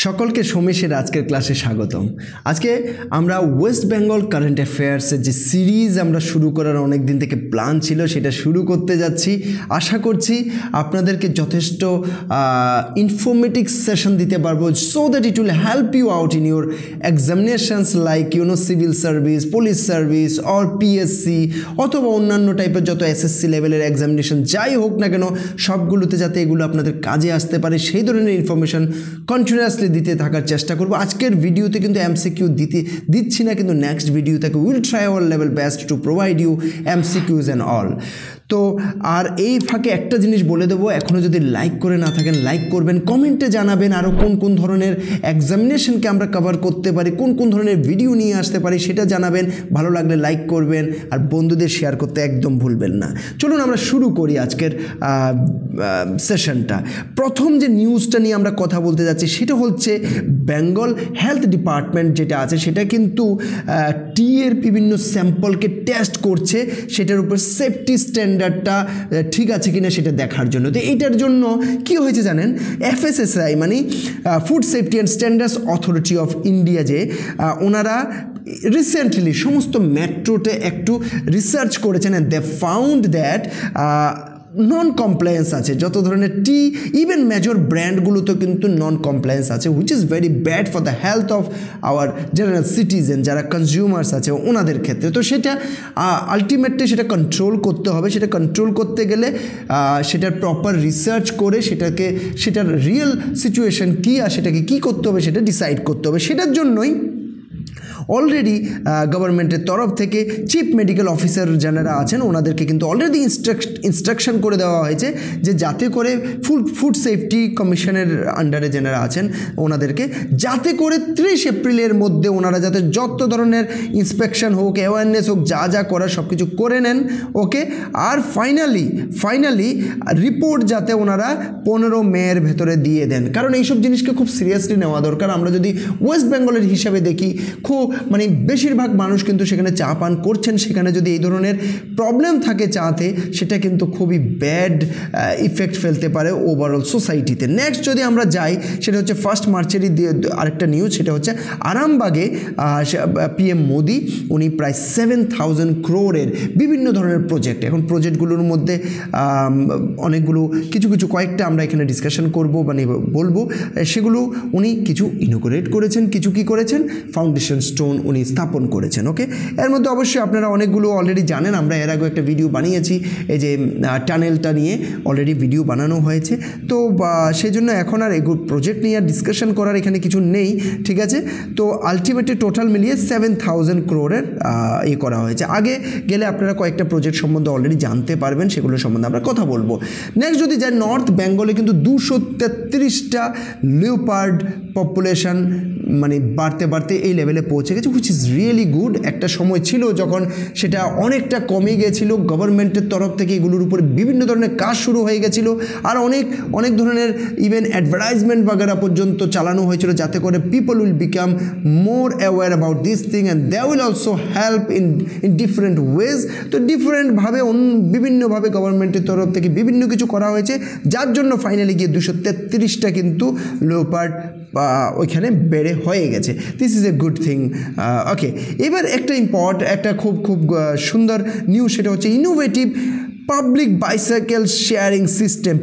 সকলকে সোমেশের আজকের ক্লাসে স্বাগতম। আজকে আমরা ওয়েস্ট বেঙ্গল কারেন্ট অ্যাফেয়ার্সের যে সিরিজ আমরা শুরু করার অনেক দিন থেকে প্ল্যান ছিল সেটা শুরু করতে যাচ্ছি। আশা করছি আপনাদেরকে যথেষ্ট ইনফরমেটিভ সেশন দিতে পারবো, so that it will help you out in your examinations like civil service, police service or PSC অথবা অন্যান্য টাইপের যত এসএসসি লেভেলের এক্সামিনেশন যাই হোক না কেন সবগুলোতে যাতে এগুলো আপনাদের কাজে আসতে পারে সেই ধরনের ইনফরমেশন কন্টিনিউয়াসলি দিতে থাকার চেষ্টা করব। আজকের ভিডিওতে কিন্তু এমসিকিউ দিচ্ছি না, কিন্তু নেক্সট ভিডিও থেকে will try our level best to provide you MCQs and all. তো আর এই ফাঁকে একটা জিনিস বলে দেবো, এখনও যদি লাইক করে না থাকেন লাইক করবেন, কমেন্টে জানাবেন আরও কোন কোন ধরনের এক্সামিনেশনকে আমরা কভার করতে পারি, কোন কোন ধরনের ভিডিও নিয়ে আসতে পারি সেটা জানাবেন। ভালো লাগলে লাইক করবেন আর বন্ধুদের শেয়ার করতে একদম ভুলবেন না। চলুন আমরা শুরু করি আজকের সেশনটা। প্রথম যে নিউজটা নিয়ে আমরা কথা বলতে যাচ্ছি সেটা হচ্ছে বেঙ্গল হেলথ ডিপার্টমেন্ট যেটা আছে সেটা কিন্তু টি এর বিভিন্ন স্যাম্পলকে টেস্ট করছে, সেটার উপর সেফটি স্ট্যান্ডার্ডটা ঠিক আছে কিনা সেটা দেখার জন্য। তো এইটার জন্য কি হয়েছে জানেন, এফএসএসআই মানে food safety and standards authority of India যে ওনারা রিসেন্টলি সমস্ত মেট্রোতে একটু রিসার্চ করেছেন and they found that non compliance আছে যত ধরনের টি, ইভেন মেজর ব্র্যান্ডগুলোতে কিন্তু নন কমপ্লায়েন্স আছে, which is very bad for the health of our general citizen যারা কনজিউমার্স আছে ওনাদের ক্ষেত্রে। তো সেটা আলটিমেটলি সেটা কন্ট্রোল করতে হবে। সেটা কন্ট্রোল করতে গেলে সেটার প্রপার রিসার্চ করে সেটার রিয়েল সিচুয়েশন কী আর সেটাকে কী করতে হবে সেটা ডিসাইড করতে হবে। সেটার জন্যই অলরেডি গভর্নমেন্টের তরফ থেকে চিফ মেডিকেল অফিসার যারা আছেন ওনাদেরকে কিন্তু অলরেডি ইনস্ট্রাকশন করে দেওয়া হয়েছে যে যাতে করে ফুড সেফটি কমিশনের আন্ডারে যারা আছেন ওনাদেরকে যাতে করে 30 এপ্রিলের মধ্যে ওনারা যাতে যত ধরনের ইন্সপেকশন হোক, অ্যাওয়ারনেস হোক, যা যা করার সব কিছু করে নেন। ওকে, আর ফাইনালি রিপোর্ট যাতে ওনারা 15 মের ভেতরে দিয়ে দেন, কারণ এইসব জিনিসকে খুব সিরিয়াসলি নেওয়া দরকার। আমরা যদি ওয়েস্ট বেঙ্গলের হিসাবে দেখি খুব বেশিরভাগ মানুষ কিন্তু সেখানে চা পান করছেন, সেখানে যদি এই ধরনের প্রবলেম থাকে চাতে সেটা কিন্তু খুবই ব্যাড ইফেক্ট ফেলতে পারে ওভারঅল সোসাইটিতে। নেক্সট যদি আমরা যাই সেটা হচ্ছে 1 মার্চেরই আরেকটা নিউজ, সেটা হচ্ছে আরামবাগে পিএম মোদি উনি প্রায় 7,000 crore-এর বিভিন্ন ধরনের প্রজেক্ট, এখন প্রজেক্টগুলোর মধ্যে অনেকগুলো কিছু কয়েকটা আমরা এখানে ডিসকাশন করব বলবো, সেগুলো উনি কিছু ইনোগ্রেট করেছেন, কিছু কি করেছেন ফাউন্ডেশন স্টোন উনি স্থাপন করেছেন। ওকে, এর মধ্যে অবশ্যই আপনারা অনেকগুলো অলরেডি জানেন, আমরা এর আগে একটা ভিডিও বানিয়েছি এই যে টানেলটা নিয়ে অলরেডি ভিডিও বানানো হয়েছে। তো সেই জন্য এখন আর এগুলো প্রজেক্ট নিয়ে আর ডিসকাশন করার এখানে কিছু নেই, ঠিক আছে। তো আলটিমেটলি টোটাল মিলিয়ে 7,000 crore-এর করা হয়েছে। আগে গেলে আপনারা কয়েকটা প্রজেক্ট সম্বন্ধে অলরেডি জানতে পারবেন, সেগুলো সম্বন্ধে আমরা কথা বলবো। নেক্সট যদি যাই নর্থ বেঙ্গলে কিন্তু 233টা লিওপার্ড পপুলেশন বাড়তে এই লেভেলে পৌঁছে গেছে, হুইচ ইজ রিয়েলি গুড। একটা সময় ছিল যখন সেটা অনেকটা কমে গেছিলো, গভর্নমেন্টের তরফ থেকে এগুলোর উপরে বিভিন্ন ধরনের কাজ শুরু হয়ে গেছিলো, আর অনেক ধরনের ইভেন অ্যাডভার্টাইজমেন্ট বাগেরা পর্যন্ত চালানো হয়েছিল যাতে করে people will become more aware about this thing and they will also help in different ways. তো ডিফারেন্টভাবে বিভিন্নভাবে গভর্নমেন্টের তরফ থেকে বিভিন্ন কিছু করা হয়েছে, যার জন্য ফাইনালি গিয়ে 233টা কিন্তু লিওপার্ড ওইখানে বেড়ে হয়ে গেছে। This is a good thing. Okay, এবার একটা খুব সুন্দর নিউজ, সেটা হচ্ছে innovative public bicycle sharing system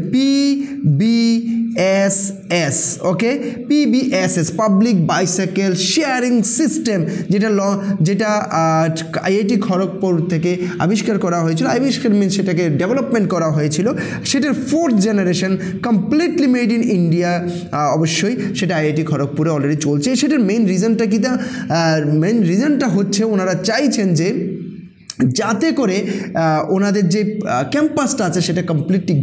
PBSS। Okay, PBSS public bicycle sharing system যেটা আইআইটি খড়গপুর থেকে আবিষ্কার করা হয়েছিল। সেটাকে ডেভেলপমেন্ট করা হয়েছিল, সেটার 4th generation completely made in India. অবশ্যই সেটা আইআইটি খড়গপুরে অলরেডি চলছে। সেটার মেইন রিজনটা হচ্ছে ওনারা চাইছেন যে যাতে করে ওনাদের যে ক্যাম্পাসটা আছে সেটা কমপ্লিটলি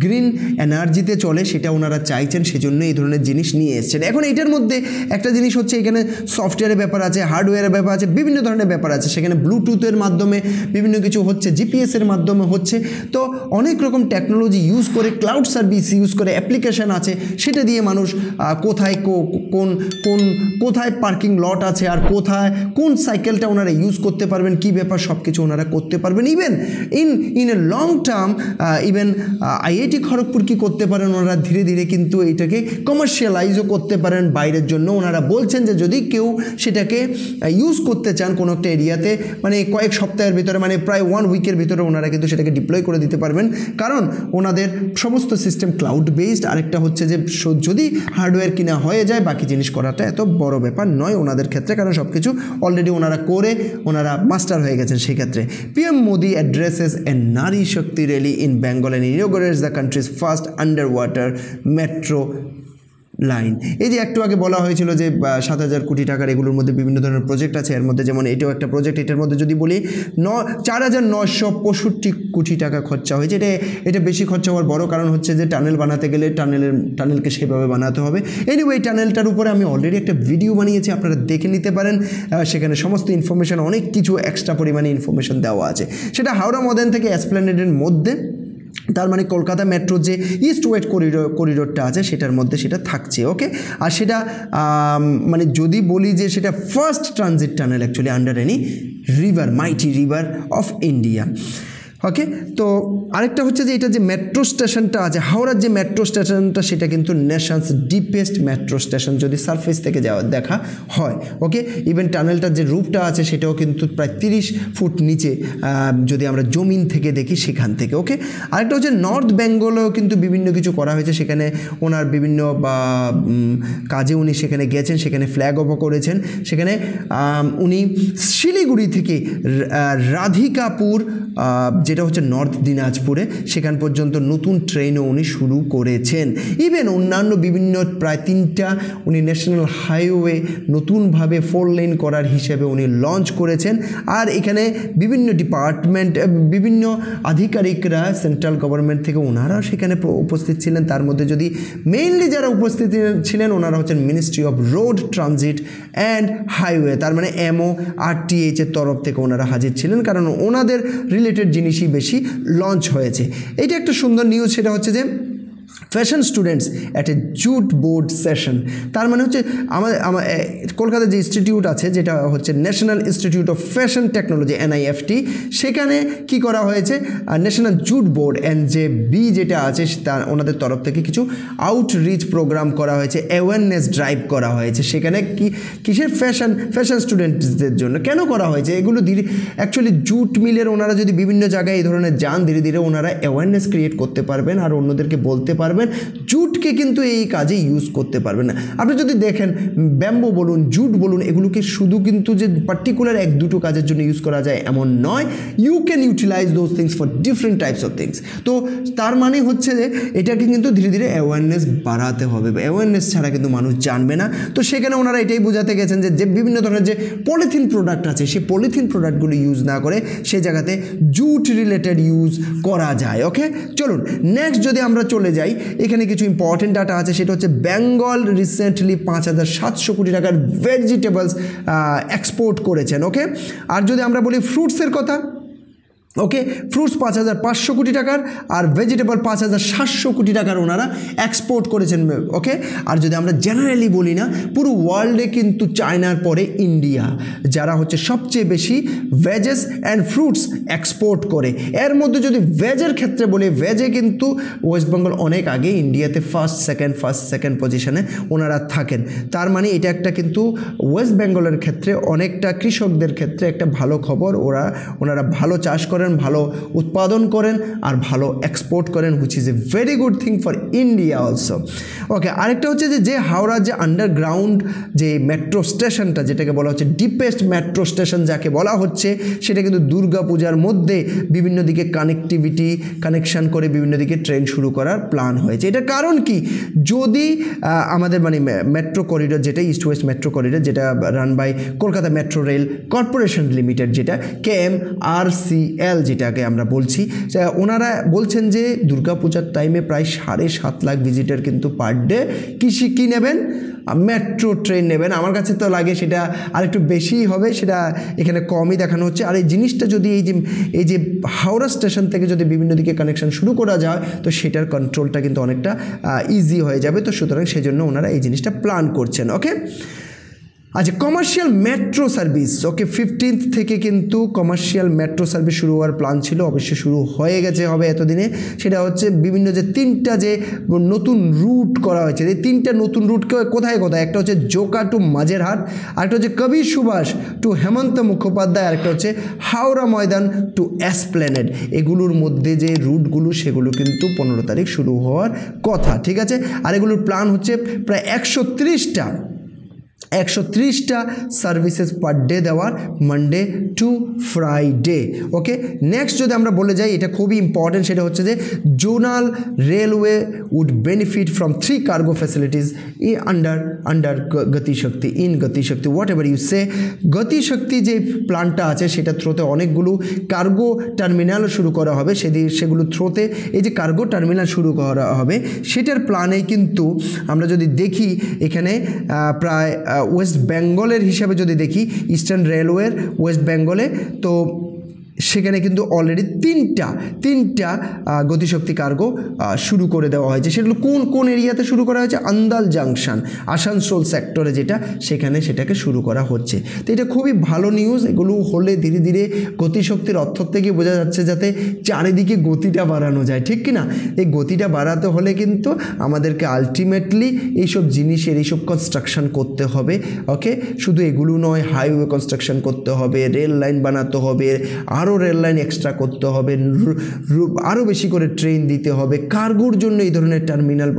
গ্রিন এনার্জিতে চলে, সেটা ওনারা চাইছেন, সেজন্য এই ধরনের জিনিস নিয়ে এসছেন। এখন এটার মধ্যে একটা জিনিস হচ্ছে এখানে সফটওয়্যারের ব্যাপার আছে, হার্ডওয়্যারের ব্যাপার আছে, বিভিন্ন ধরনের ব্যাপার আছে। সেখানে ব্লুটুথের মাধ্যমে বিভিন্ন কিছু হচ্ছে, জিপিএসের মাধ্যমে হচ্ছে। তো অনেক রকম টেকনোলজি ইউজ করে, ক্লাউড সার্ভিস ইউজ করে, অ্যাপ্লিকেশান আছে, সেটা দিয়ে মানুষ কোথায় পার্কিং লট আছে আর কোন সাইকেলটা ওনারা ইউজ করতে পারবেন, কী ব্যাপার সব কিছু ওনারা করতে পারবেন। Even in a long term even IIT Kharagpur কি করতে পারেন, ওনারা ধীরে ধীরে কিন্তু এটাকে কমার্শিয়ালাইজও করতে পারেন বাইরের জন্য। ওনারা বলছেন যে যদি কেউ সেটাকে ইউজ করতে চান কোনো একটা এরিয়াতে, মানে কয়েক সপ্তাহের ভিতরে, মানে প্রায় 1 উইকের ভিতরে ওনারা কিন্তু সেটাকে ডিপ্লয় করে দিতে পারবেন, কারণ ওনাদের সমস্ত সিস্টেম ক্লাউড বেসড। আরেকটা হচ্ছে যে যদি হার্ডওয়্যার কিনা হয়ে যায়, বাকি জিনিস করাটা এত বড় ব্যাপার নয় ওনাদের ক্ষেত্রে, কারণ সব কিছু অলরেডি ওনারা করে ওনারা মাস্টার হয়ে গেছেন সেই ক্ষেত্রে। PM Modi addresses a Nari Shakti rally in Bengal and inaugurates the country's first underwater metro line. এই যে একটু আগে বলা হয়েছিল যে 7,000 কোটি টাকার এগুলোর মধ্যে বিভিন্ন ধরনের প্রজেক্ট আছে, এর মধ্যে যেমন এটাও একটা প্রজেক্ট। এটার মধ্যে যদি বলি 4,965 কোটি টাকা খরচা হয়েছে। এটা বেশি খরচা হওয়ার বড় কারণ হচ্ছে যে টানেল বানাতে গেলে টানেলকে সেভাবে বানাতে হবে। এনিওয়ে টানেলটার উপরে আমি অলরেডি একটা ভিডিও বানিয়েছি, আপনারা দেখে নিতে পারেন। সেখানে সমস্ত ইনফরমেশন, অনেক কিছু এক্সট্রা পরিমাণে ইনফরমেশন দেওয়া আছে। সেটা হাওড়া ময়দান থেকে এসপ্ল্যানেডের মধ্যে, তার মানে কলকাতা মেট্রো যে ইস্ট ওয়েস্ট করিডোরটা আছে সেটার মধ্যে সেটা থাকছে। ওকে, আর সেটা মানে যদি বলি যে সেটা first transit tunnel actually under any river, mighty river of India. Okay, তো আরেকটা হচ্ছে যে এটা যে মেট্রো স্টেশনটা আছে, হাওড়ার যে মেট্রো স্টেশনটা, সেটা কিন্তু নেশনস ডিপেস্ট মেট্রো স্টেশন যদি সারফেস থেকে দেখা হয়। ওকে, ইভেন টানেলটার যে রূপটা আছে সেটাও কিন্তু প্রায় 30 ফুট নিচে যদি আমরা জমিন থেকে দেখি সেখান থেকে। ওকে, আরেকটা হচ্ছে নর্থ বেঙ্গলেও কিন্তু বিভিন্ন কিছু করা হয়েছে, সেখানে ওনার বিভিন্ন কাজে উনি সেখানে গেছেন, সেখানে ফ্ল্যাগ অফ করেছেন। সেখানে উনি শিলিগুড়ি থেকে রাধিকাপুর যেটা হচ্ছে নর্থ দিনাজপুরে, সেখান পর্যন্ত নতুন ট্রেনও উনি শুরু করেছেন। ইভেন অন্যান্য বিভিন্ন প্রায় 3টা উনি ন্যাশনাল হাইওয়ে নতুনভাবে 4 লেন করার হিসেবে উনি লঞ্চ করেছেন। আর এখানে বিভিন্ন ডিপার্টমেন্ট, বিভিন্ন আধিকারিকরা সেন্ট্রাল গভর্নমেন্ট থেকে ওনারা সেখানে উপস্থিত ছিলেন। তার মধ্যে যদি মেইনলি যারা উপস্থিত ছিলেন ওনারা হচ্ছেন ministry of road transit and highway, তার মানে MORTH এর তরফ থেকে ওনারা হাজির ছিলেন, কারণ ওনাদের রিলেটেড জিনিসই বেশি লঞ্চ হয়েছে। এটা একটা সুন্দর নিউজ, সেটা হচ্ছে যে fashion students at a jute board session. তার মানে হচ্ছে আমার কলকাতার যে ইনস্টিটিউট আছে, যেটা হচ্ছে national institute of fashion technology NIFT, সেখানে কি করা হয়েছে, ন্যাশনাল জুট বোর্ড NJB যেটা আছে তার ওনাদের তরফ থেকে কিছু আউটরিচ প্রোগ্রাম করা হয়েছে, অ্যাওয়ারনেস ড্রাইভ করা হয়েছে। সেখানে কিসের ফ্যাশন স্টুডেন্টসদের জন্য কেন করা হয়েছে এগুলো? অ্যাকচুয়ালি জুট মিলের ওনারা যদি বিভিন্ন জায়গায় এই ধরনের যান, ধীরে ধীরে ওনারা অ্যাওয়ারনেস ক্রিয়েট করতে পারবেন আর অন্যদেরকে বলতে পারবেন, জুটকে কিন্তু এই কাজে ইউজ করতে পারবেন না। আপনি যদি দেখেন ব্যাম্বো বলুন, জুট বলুন, এগুলোকে শুধু কিন্তু যে পার্টিকুলার 1-2 কাজের জন্য ইউজ করা যায় এমন নয়। You can utilise those things for different types of things. তো তার মানে হচ্ছে যে এটাকে কিন্তু ধীরে ধীরে অ্যাওয়ারনেস বাড়াতে হবে, অ্যাওয়ারনেস ছাড়া কিন্তু মানুষ জানবে না। তো সেখানে ওনারা এটাই বোঝাতে গেছেন যে বিভিন্ন ধরনের যে পলিথিন প্রোডাক্ট আছে, সেই পলিথিন প্রোডাক্টগুলো ইউজ না করে সেই জায়গাতে জুট রিলেটেড ইউজ করা যায়। ওকে, চলুন নেক্সট যদি আমরা চলে যাই, এখানে কিছু ইম্পর্টেন্ট ডাটা আছে। সেটা হচ্ছে বেঙ্গল রিসেন্টলি 5,700 কোটি টাকার ভেজিটেবলস এক্সপোর্ট করেছেন। ওকে, আর যদি আমরা বলি ফ্রুটসের কথা, ওকে, ফ্রুটস 5,500 কোটি টাকার আর ভেজিটেবল 5,700 কোটি টাকার ওনারা এক্সপোর্ট করেছেন। ওকে, আর যদি আমরা জেনারেলি বলি না, পুরো ওয়ার্ল্ডে কিন্তু চায়নার পরে ইন্ডিয়া যারা হচ্ছে সবচেয়ে বেশি ভেজেস অ্যান্ড ফ্রুটস এক্সপোর্ট করে। এর মধ্যে যদি ভেজের ক্ষেত্রে বলি, ভেজে কিন্তু ওয়েস্ট বেঙ্গল অনেক আগে ইন্ডিয়াতে ফার্স্ট সেকেন্ড পজিশনে ওনারা থাকেন। তার মানে এটা একটা কিন্তু ওয়েস্ট বেঙ্গলের ক্ষেত্রে অনেকটা কৃষকদের ক্ষেত্রে একটা ভালো খবর। ওনারা ভালো চাষ করেন, ভালো উৎপাদন করেন আর ভালো এক্সপোর্ট করেন, which is a very good thing for India also. Okay, আরেকটা হচ্ছে যে হাওড়ার যে আন্ডারগ্রাউন্ড যে মেট্রো স্টেশনটা, যেটাকে বলা হচ্ছে ডিপেস্ট মেট্রো স্টেশন যাকে বলা হচ্ছে, সেটা কিন্তু দুর্গা পূজার মধ্যে বিভিন্ন দিকে কানেকশন করে বিভিন্ন দিকে ট্রেন শুরু করার প্ল্যান হয়েছে। এটার কারণ কি, যদি আমাদের মানে মেট্রো করিডোর যেটা ইস্ট ওয়েস্ট মেট্রো করিডোর, যেটা run by Kolkata metro rail corporation limited, যেটা KMRCL যেটাকে আমরা বলছি, ওনারা বলছেন যে দুর্গাপূজার টাইমে প্রায় 7.5 লাখ ভিজিটার কিন্তু পার ডে কি নেবেন, মেট্রো ট্রেন নেবেন। আমার কাছে তো লাগে সেটা আরেকটু বেশিই হবে, সেটা এখানে কমই দেখানো হচ্ছে। আর এই জিনিসটা যদি এই যে হাওড়া স্টেশন থেকে যদি বিভিন্ন দিকে কানেকশন শুরু করা যায়, তো সেটার কন্ট্রোলটা কিন্তু অনেকটা ইজি হয়ে যাবে। তো সুতরাং সেজন্য ওনারা এই জিনিসটা প্ল্যান করছেন। ওকে, আচ্ছা, কমার্শিয়াল মেট্রো সার্ভিস, ওকে 15th থেকে কিন্তু কমার্শিয়াল মেট্রো সার্ভিস শুরু হওয়ার প্ল্যান ছিল, অবশ্যই শুরু হয়ে গেছে, হবে এতদিনে। সেটা হচ্ছে বিভিন্ন যে 3টা যে নতুন রুট করা হয়েছে, এই 3টা নতুন রুট কোথায় কোথায়, একটা হচ্ছে জোকা টু মাঝেরহাট, আরেকটা হচ্ছে কবির সুভাষ টু হেমন্ত মুখোপাধ্যায়, আরেকটা হচ্ছে হাওড়া ময়দান টু এসপ্ল্যানেড। এগুলোর মধ্যে যে রুটগুলো সেগুলো কিন্তু 15 তারিখ শুরু হওয়ার কথা, ঠিক আছে। আর এগুলোর প্ল্যান হচ্ছে প্রায় 130টা সার্ভিসেস পার ডে দেওয়ার, Monday to Friday. Okay, next যদি আমরা বলে যাই, এটা খুবই ইম্পর্টেন্ট, সেটা হচ্ছে যে zonal railway would benefit from 3 cargo facilities under Gatishakti, in Gatishakti, whatever you say. Gatishakti যে প্ল্যানটা আছে সেটা থ্রোতে অনেকগুলো কার্গো টার্মিনালও শুরু করা হবে, সেগুলো থ্রোতে এই যে কার্গো টার্মিনাল শুরু করা হবে সেটার প্ল্যানে কিন্তু আমরা যদি দেখি এখানে প্রায় ওয়েস্ট বেঙ্গলের হিসাবে যদি দেখি, ইস্টার্ন রেলওয়ের ওয়েস্ট বেঙ্গলে, তো সেখানে কিন্তু অলরেডি তিনটা গতিশক্তি কার্গো শুরু করে দেওয়া হয়েছে। সেগুলো কোন এরিয়াতে শুরু করা হয়েছে? আন্দাল জাংশন, আসানসোল সেক্টরে যেটা, সেখানে সেটাকে শুরু করা হচ্ছে। তো এটা খুবই ভালো নিউজ। এগুলো হলে ধীরে ধীরে গতিশক্তির অর্থ থেকে বোঝা যাচ্ছে যাতে চারিদিকে গতিটা বাড়ানো যায়, ঠিক কি না? এই গতিটা বাড়াতে হলে কিন্তু আমাদেরকে আলটিমেটলি এইসব জিনিসের এইসব কনস্ট্রাকশন করতে হবে। ওকে, শুধু এগুলো নয়, হাইওয়ে কনস্ট্রাকশন করতে হবে, রেল লাইন বানাতে হবে, আরও রেল লাইন এক্সট্রা করতে হবে, আরও বেশি করে ট্রেন দিতে হবে, কার্গোর জন্য এই ধরনের টার্মিনাল,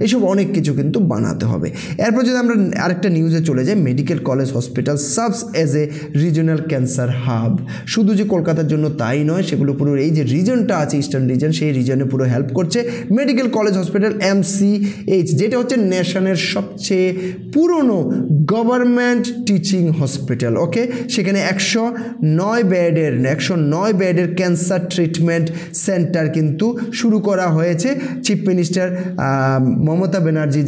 এইসব অনেক কিছু কিন্তু বানাতে হবে। এরপর যদি আমরা আরেকটা নিউজে চলে যাই, medical college hospital serves as a regional cancer hub. শুধু যে কলকাতার জন্য তাই নয়, সেগুলো পুরো এই যে রিজনটা আছে ইস্টার্ন রিজন, সেই রিজনে পুরো হেল্প করছে। মেডিকেল কলেজ হসপিটাল MCH, যেটা হচ্ছে নেশনের সবচেয়ে পুরনো গভর্নমেন্ট টিচিং হসপিটাল। ওকে, সেখানে 109 বেডের ক্যান্সার ট্রিটমেন্ট সেন্টার কিন্তু শুরু করা হয়েছে। চিফ মিনিস্টার মমতা ব্যানার্জি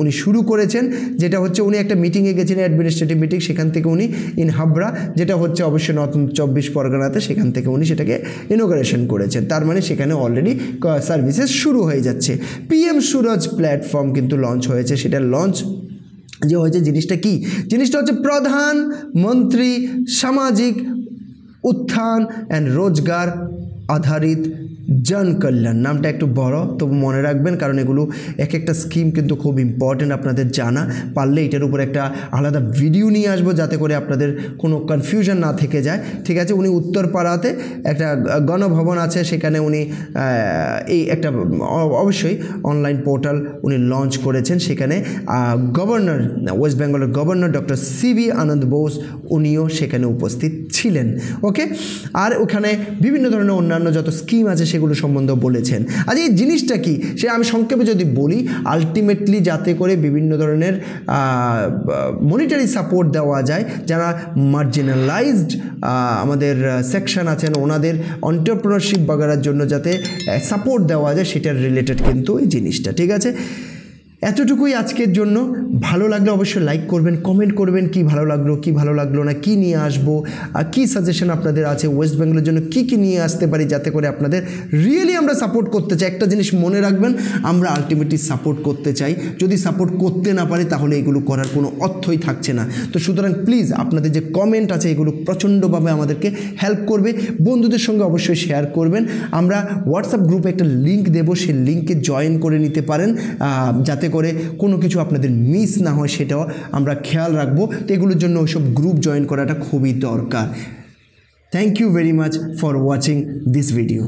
উনি শুরু করেছেন, যেটা হচ্ছে উনি একটা মিটিংয়ে গেছিলেন, অ্যাডমিনিস্ট্রেটিভ মিটিং, সেখান থেকে উনি ইন হাবড়া, যেটা হচ্ছে অবশ্যই নর্থ 24 পরগনাতে, সেখান থেকে উনি সেটাকে ইনোগ্রেশন করেছেন। তার মানে সেখানে অলরেডি সার্ভিসেস শুরু হয়ে যাচ্ছে। PM সুরজ প্ল্যাটফর্ম কিন্তু লঞ্চ হয়েছে। সেটা লঞ্চ যে হয়েছে, জিনিসটা হচ্ছে প্রধানমন্ত্রী সামাজিক উত্থান অ্যান্ড রোজগার আধারিত জন কল্যাণ। নামটা একটু বড়, তবু মনে রাখবেন, কারণ এগুলো এক একটা স্কিম কিন্তু খুব ইম্পর্টেন্ট আপনাদের জানা। পারলে এটার উপর একটা আলাদা ভিডিও নিয়ে আসবো, যাতে করে আপনাদের কোনো কনফিউশন না থেকে যায়, ঠিক আছে। উনি উত্তরপাড়াতে একটা গণভবন আছে, সেখানে উনি এই একটা অবশ্যই অনলাইন পোর্টাল উনি লঞ্চ করেছেন। সেখানে গভর্নর, ওয়েস্ট বেঙ্গলের গভর্নর ডক্টর CV আনন্দ বোস, উনিও সেখানে উপস্থিত ছিলেন। ওকে, আর ওখানে বিভিন্ন ধরনের অন্যান্য যত স্কিম আছে সেগুলো সম্বন্ধে বলেছেন। আজ এই জিনিসটা কি, সে আমি সংক্ষেপে যদি বলি, আলটিমেটলি যাতে করে বিভিন্ন ধরনের মনিটারি সাপোর্ট দেওয়া যায়, যারা মার্জিনালাইজড আমাদের সেকশন আছেন, ওনাদের এন্টারপ্রেনারশিপ বাগানোর জন্য যাতে সাপোর্ট দেওয়া যায়, সেটার রিলেটেড কিন্তু এই জিনিসটা, ঠিক আছে। এতটুকুই আজকের জন্য। ভালো লাগলে অবশ্যই লাইক করবেন, কমেন্ট করবেন কি ভালো লাগলো না, কি নিয়ে আসবো, কি সাজেশন আপনাদের আছে ওয়েস্ট বেঙ্গলের জন্য, কি নিয়ে আসতে পারি, যাতে করে আপনাদের রিয়েলি আমরা সাপোর্ট করতে চাই। একটা জিনিস মনে রাখবেন, আমরা আলটিমেটলি সাপোর্ট করতে চাই, যদি সাপোর্ট করতে না পারি তাহলে এগুলো করার কোনো অর্থই থাকছে না। তো সুতরাং প্লিজ আপনাদের যে কমেন্ট আছে এগুলো প্রচণ্ডভাবে আমাদেরকে হেল্প করবে। বন্ধুদের সঙ্গে অবশ্যই শেয়ার করবেন। আমরা হোয়াটসঅ্যাপ গ্রুপে একটা লিঙ্ক দেবো, সেই লিঙ্কে জয়েন করে নিতে পারেন, যাতে করে কোনো কিছু আপনাদের মিস না হয়, সেটাও আমরা খেয়াল রাখবো। তো এগুলোর জন্য ওইসব গ্রুপ জয়েন করাটা খুবই দরকার। Thank you very much for watching this video.